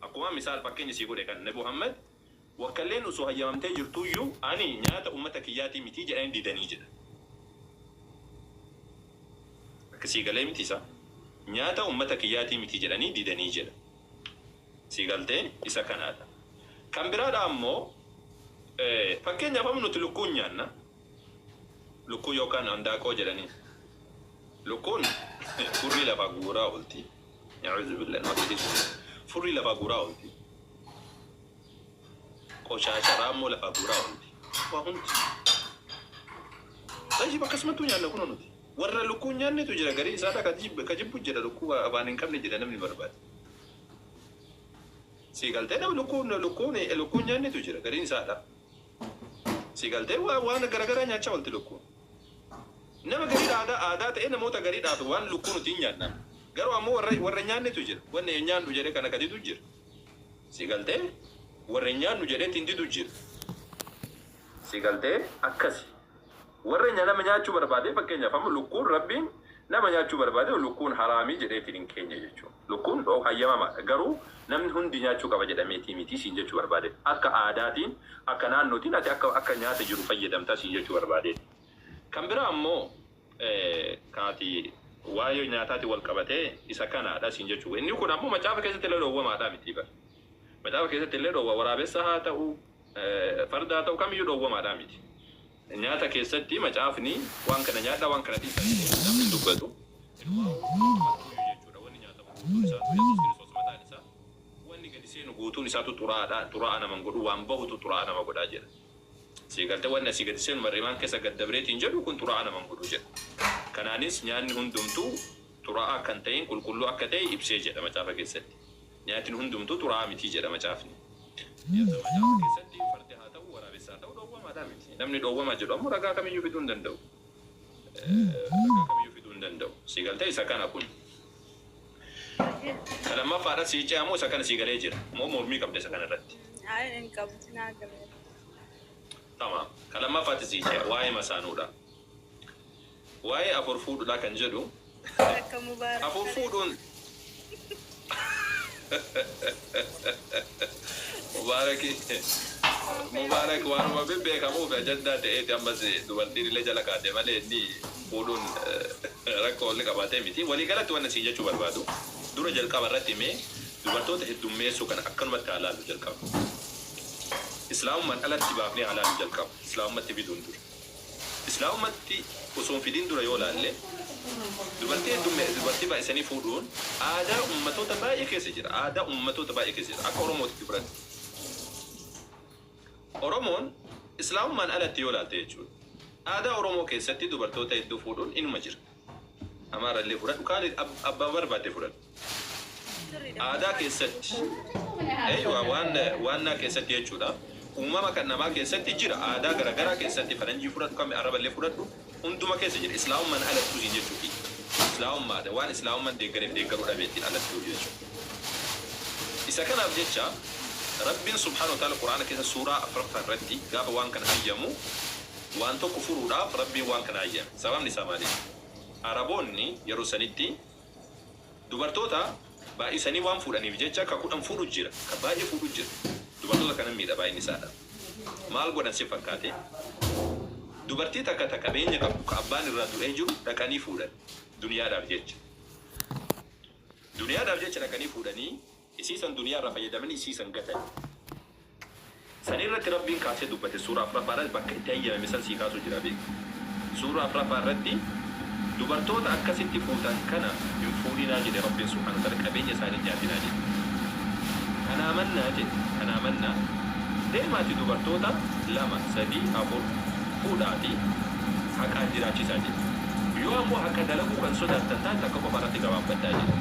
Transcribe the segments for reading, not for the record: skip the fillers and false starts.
أقوام مثال فكين يسيقول لك النبي محمد وكلين أسوها يمتى جرتويو أني نيات أمتك ياتي متيجة عندي دنيجة كسيقال متيسا نيات أمتك ياتي متيجة أني دي دنيجة سيقالتي إسا كان هذا كان براد أمو فكين يفهم نتلقون يانا لقو يوكان عندكو جلاني لقون فري لفاقورا قلتي يعوذ بالله ما تدي فري لفاقورا قلتي قوشاشا رامو لفاقورا قلتي وهنتي تجي بكسمتو يانا كنو نتي ورا لقون يانا تجرى غري سادا كجيب جرى لقو أبانين كم نجرى نمني برباد سيقالتين لقون يانا تجرى غري سادا سيقالتين وانا غرغرا نياتشا والتي لقون nama gari ada ta'e namoota gariidhaaf waan lukkuun utiin nyaanna garuu ammoo warra nyaannetu jira wanne nyaannu jedhee kana kaditu jira si galtee warra nyaannu jedhee tinditu jira si galtee akkasi warra nama nyaachuu barbaade fakkeenyaaf amma lukkuun rabbiin nama nyaachuu barbaade lukkuun haraamii jedhee fidin keenya jechuudha lukkuun hayyamamaadha garuu namni hundi nyaachuu qaba jedhameetii miti siin jechuu barbaade akka aadaatiin akka naannootiin ati akka nyaata jiru fayyadamtaa siin jechuu barbaade kan biraa ammoo kaati waa'ee nyaataati wal qabatee isa kanaadha siin jechuudha. Inni kun ammoo macaafa keessatti illee dhoowwamaadha miti bara. Macaafa keessatti illee dhoowwa waraabessa haa ta'u farda haa ta'u kamiyyuu dhoowwamaadha miti. Nyaata keessatti macaafni waan kana nyaadha waan kana dhiisaa namni dubbatu. Wanni nyaatamu guutuun isaatu Yesuus Kiristoos mataan isaa wanni gadi seenu guutuun isaatu xuraa'aa nama godhu waan bahutu xuraa'aa nama godhaa jedha. Sigalte wanna sigati sen mariman kesa gaddabreetiin jedhu kun xuraa'aa nama godhu jedha. Kanaanis nyaanni hundumtuu xuraa'aa kan ta'in qulqulluu akka ta'e ibsee jedha macaafa keessatti. Nyaatni hundumtuu xuraa'aa miti jedha macaafni. Macaafa keessatti fardi haa ta'u waraabessa haa ta'u dhoowwamaadha miti. Namni dhoowwamaa jedhu ammoo ragaa kamiyyuu fiduu hin danda'u. Ragaa kamiyyuu fiduu hin danda'u. Sigalte isa kana kun. Kalamaffaadha siicee ammoo isa kana sigalee jira. Moo mormii qabda isa kana irratti. Hin qabdu naa galee. Tamam. Kalama fatisiche wae masanuda. Wae afurfudu la kan jedhu. Afurfudun. Mubarak waan bibbe kamu be jadda ta'e ambase dubartii illee jala kaate malee ni fuudhuun rakkoo wal qabatee miti. Walii galatti waan si jechuu barbaadu. Dura jalqaba irratti mee dubartoota heddummeessuu kan akkanumatti haalaalu jalqaba. إسلام من ألا تبافني على الجلكم إسلام ما تبي دندر إسلام ما تي وصون في دين دور يولا اللي دبرتي بقى سني فودون عادة أمته تبايك يسجر عادة أمته تبايك يسجر أكورموت كبرت أورمون إسلام من ألا تيولا تيجون عادة أورمو كيستي دبرتو تيدو فودون إنه مجر أمار اللي فرد وكان أبا بربادي فرد عادة كيستي أيوة وانا كيستي يجودا umama kan nama keessatti jira aadaa garagaraa keessatti faranjii fudhatu kam araballee fudhatu hunduma keessa jira islaamummaan alatti usiin jechuufi islaamummaadha waan islaamummaan deeggaruu dhabeettiin alatti usiin jechuudha isa kanaaf jecha rabbiin subhaanahu wa ta'ala quraana keessa suuraa afuraffaa irratti gaafa waan kana hayyamu waan tokko furuudhaaf rabbiin waan kana hayyame sababni isaa maali araboonni yeroo sanitti dubartoota baay'isanii waan fuudhaniif jecha ka kudhan fuudhu jira ka baay'ee fuudhu jira dubartoota kana miidhaa inni isaadha. Maal godhan si fakkaate? Dubartii takka qabeenya qabu ka abbaan irraa du'ee jiru dhaqanii fuudhan duniyaadhaaf jecha. Duniyaadhaaf jecha dhaqanii fuudhanii isiisan duniyaarraa fayyadamanii isiisan gatan. Sanirratti rabbiin kaasee dubbate suuraa afuraffaa bakka itti hayyame misal sii kaasuu jira beeku. Suuraa afuraffaa irratti dubartoota akkasitti fuutan kana hin fuudhinaa jedhe rabbiin subhaanahu wa ta'ala qabeenya isaanii nyaatinaa jedhe. Kana mannaa deemaati dubartoota lama sadii afur fuudhaati haqaan jiraachisaa jira. Yoo ammoo akka dalaguu kan sodaattan taate akka qofa irratti gabaabbataa jira.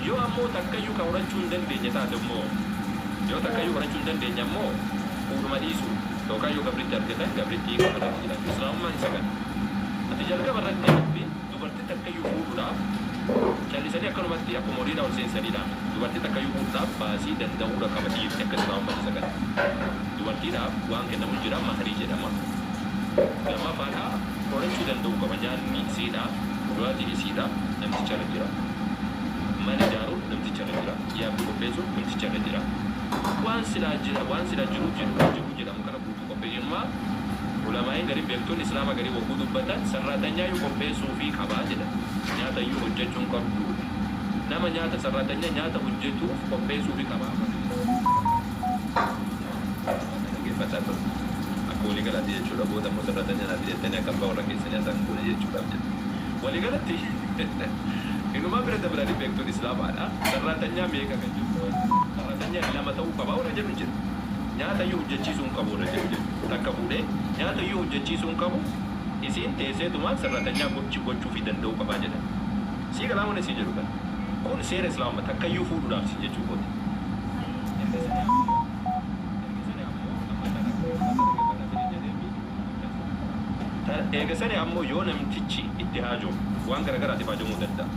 Yoo ammoo takkayyuu kan horachuu hin dandeenye taate immoo yoo takkayyuu horachuu hin dandeenye ammoo fuudhuma dhiisu yookaan yoo gabritti argatan gabrittii qabatanii jira. Islaamummaan isa kana. Ati jalqaba irratti dubartii takkayyuu fuudhuudhaaf callisanii akkanumatti akkuma horiidhaa ol seensaniidhaan dubartii takkayyuu fuudhuudhaaf baasii danda'uudha qaba dhiirri akka islaamummaan isa kana. Dubartiidhaaf waan kennamu jira maharii jedhama. Lammaffaa horachuu danda'u qaba nyaanni isiidhaa dhugaatiin isiidhaa namticha irra jira. Mana ijaaruun namticha irra jira. Yaabbii qopheessuun namticha irra jira. Waan silaa jiruuf jedhamu kana guutuu qopheessummaa ulamaa'in garii beektoonni islaama garii wagguu dubbatan sarraatanyaa yoo qopheessuu fi qabaa jedha. Nyaata iyyuu hojjechuun qabdu. Nama nyaata sarraatanyaa nyaata hojjetuuf qopheessuu fi qabaa. Dhaggeeffataa ture. Akka waliigalatti jechuudha. Booda immoo sarraatanyaa naaf jettanii akka abbaa warra keessanii haasaan goone jechuudhaaf jedha. Waliigalatti inumaa bira dabalanii beektoonni islaamaadha. Sarraatanyaa meeqa kan jiru? Sarraatanyaa lama ta'uu qabaa warra jedhu jira. Nyaata iyyuu hojjechiisuu hin qabu warra jedhu jira. Takka fuudhee nyaata iyyuu hojjechiisuu hin qabu isiin teesseetumaan sarraatanyaa gochuu fi danda'uu qabaa jedha. Sii galaamuun isii jedhu kan. Kun seera islaamaa takka iyyuu fuudhuudhaaf si jechuu kooti. Eegasanii ammoo yoo namtichi itti haajoo waan garagaraatiif haajamuu danda'a.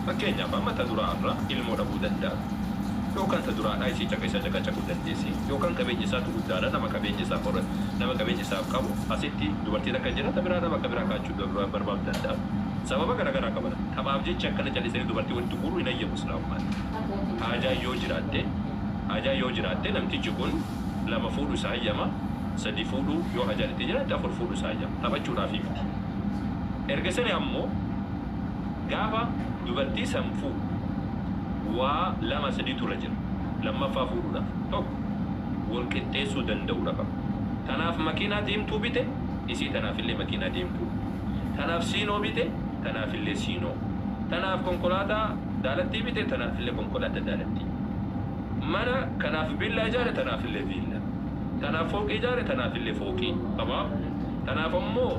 Fakkeenyaaf amma ta duraarra ilmoo dhabuu danda'a. Yookaan ta duraadhaa isii caqa isa caqacaquu dandeessi. Yookaan qabeenyi isaatu guddaadha nama qabeenyi isaaf qabu asitti dubartii takka jira ta biraa nama akka biraa kaachuu barbaadu danda'a. Sababa garagaraa qaban taphaaf jecha akkana callisanii dubartii walitti guuruu hin ayyamu islaamummaan. Haajaa yoo jiraatte namtichi kun lama fuudhu isaa hayyama. Sadi fuudhuu yoo hajaanitti jiraate afur fuudhu isaa hayyama. Taphachuudhaaf miti. Ergasanii ammoo gaafa dubartii san fuudhu waa lama sadiitu irra jira. Lammaffaa fuudhuudhaaf tokko wal qixxeessuu danda'uudha qaba. Tanaaf makiinaa deemtuu bite isii tanaafillee makiinaa deemtuu. Tanaaf siinoo bite tanaafillee siinoo. Tanaaf konkolaataa daalattii bite tanaafillee konkolaataa daalattii. Mana kanaaf billaa ijaare tanaafillee billaa. Tanaaf fooqii ijaare tanaafillee fooqii qabaaf. Tanaaf ammoo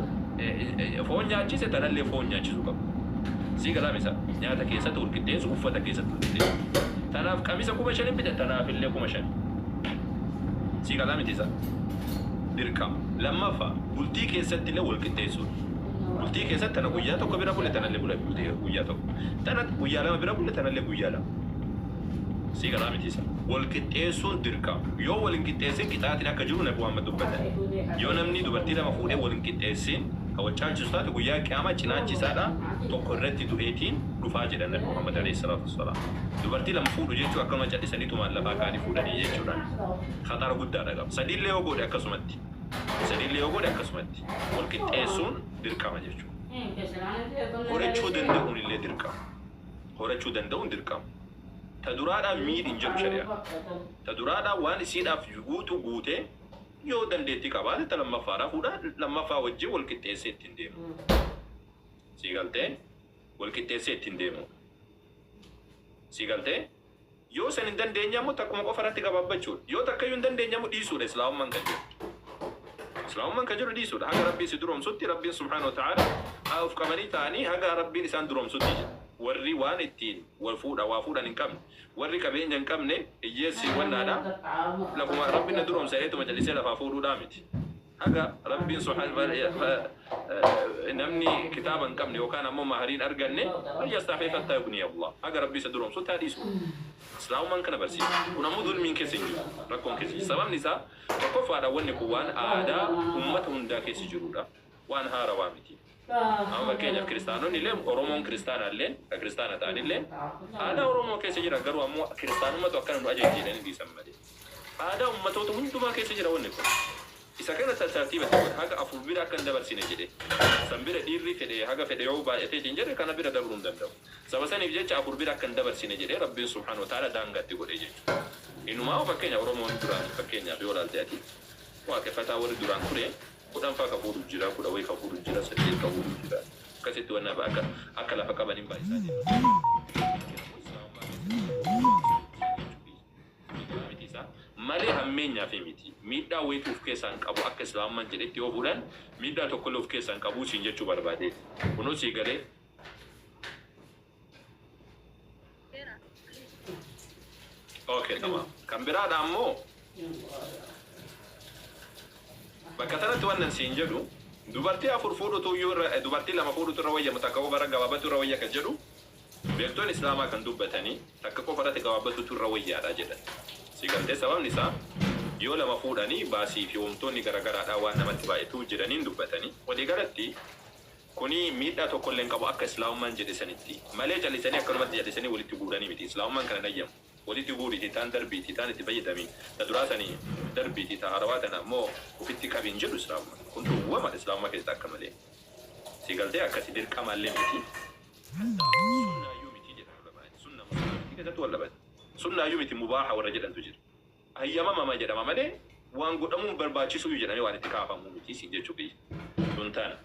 foon nyaachise tanallee foon nyaachisuu qabu. Sii galaamisa nyaata keessatti wal qixxeessu uffata keessatti wal qixxeessu. Tanaaf qamisa 5,000 bite tanaafillee 5,000. Sii galaamitiisa dirqama. Lammaffaa bultii keessatti illee wal qixxeessuudha. Bultii keessatti tana guyyaa tokko bira bulle tanallee bulle guyyaa tokko. Tana guyyaa lama bira bulle tanallee guyyaa lama. Sii galaamitiisa wal qixxeessuun dirqama. Yoo wal hin qixxeessin qixaatiin akka jiru Nabi Muhammad dubbatan. Yoo namni dubartii lama fuudhee wal hin qixxeessin hawwachaalchisu taate guyyaa qiyaamaa cinaachisaadha tokko irratti du'eetiin dhufaa jedhan Nabi Muhammad alayhi salaatu wassalaam. Dubartii lama fuudhu jechuun akkuma callisaniitumaan lafaa kaanii fuudhanii jechuudha. Khatara guddaadha qaba. Sadiillee yoo godhe akkasumatti. Wal qixxeessuun dirqama jechuudha. Horachuu danda'uun dirqama. Ta duraadhaan miidhin jedhu shari'a. Ta duraadhaan waan isiidhaaf guutee yoo dandeettii qabaate ta lammaffaadhaa fuudhaa lammaffaa wajjin wal qixxeessee ittiin deemu. Sii galtee wal qixxeessee ittiin deemu. Sii galtee yoo san hin dandeenye ammoo takkuma qofa irratti gabaabbachuudha. Yoo takkayyuu hin dandeenye ammoo dhiisuudha islaamummaan kan jiru. Islaamummaan kan jiru dhiisuudha. Haga rabbii si duroomsutti rabbiin subhaanahu wa ta'aala of qabanii ta'anii haga rabbiin isaan duroomsutti jira. Warri waan ittiin waa fuudhan hin qabne warri qabeenya hin qabne hiyyeessi wannaadha lafuma rabbiin duroomsa eetuma jallisee lafaa fuudhuudhaa miti. Haga rabbiin namni kitaaba hin qabne yookaan ammoo mahariin arganne fayyastafeeffattaa yugni Allah. Haga rabbii isa duroomsutti haa dhiisu. Islaamummaan kana barsiisa. Kun ammoo dulmiin keessa hin jiru. Rakkoon keessa jiru. Sababni isaa tokkoffaadha wanni kun waan aadaa uummata hundaa keessa jirudha. Waan haarawaa miti. Amma fakkeenyaaf kiristaanonni illee Oromoon kiristaanaallee kan kiristaana ta'anillee aadaa Oromoo keessa jira garuu ammoo kiristaanummaatu akkana nu ajajjiidhaan dhiisan malee. Aadaa uummatoota hundumaa keessa jira wanni kun. Isa kana tartiibatti godha haga afur bira akka hin dabarsine jedhe. San bira dhiirri fedhe haga fedhe yoo baay'ateetiin jedhe kana bira dabruu hin danda'u. Saba saniif jecha afur bira akka hin dabarsine jedhe Rabbiin subhaanahu wa ta'aala daangaatti godhe jechuudha. Innumaa fakkeenya Oromoon duraan fakkeenyaaf yoo ilaalte ati waaqeffataa warri duraan ture kudhan faa ka fuudhu jira, kudha wayii ka fuudhu jira, saddeet ka fuudhu jira. Akkasitti wanna akka lafa qaban hin baay'isaa deema. Malee hammeenyaaf miti. Miidhaa wayiitu of keessaa hin qabu akka islaamummaan jedhetti yoo fuudhan miidhaa tokkollee of keessaa hin qabu siin jechuu barbaade. Kunuun sii galee. Okay, tamam. Kan biraadha ammoo bakka tanatti wannan siin jedhu dubartii afur fuudhutu dubartii lama fuudhutu irra wayya takka qofa irra gabaabatu irra wayya kan jedhu beektoonni islaamaa kan dubbatanii takka qofa irratti gabaabatutu irra wayyaadha jedhan. Si galtee sababni isaa yoo lama fuudhanii baasii fi wantoonni garagaraadhaa waan namatti baay'atu jedhaniin dubbatanii walii galatti كوني ميدا تقولين كابو أك إسلام من جد سنتي مالي جالي سني أكرمت جالي سني ولي تقولني متي إسلام من كان نيم ولي تقولي تان دربي تان تبي دمي تدراسني دربي تهارواتنا مو وفيتي كابين جلو إسلام كنت هو ما إسلام ما كده كمالي سيقالتي أكتدير كمال متي سنة يومي تيجي ولا بعد سنة مسلم تيجي تقول ولا بعد سنة يومي مباحة ورجل أن تجر هي ما جد ما مالي وان قدامهم برباچي سوي جناني وان تكافا مو متي سيجي شوكي سنتان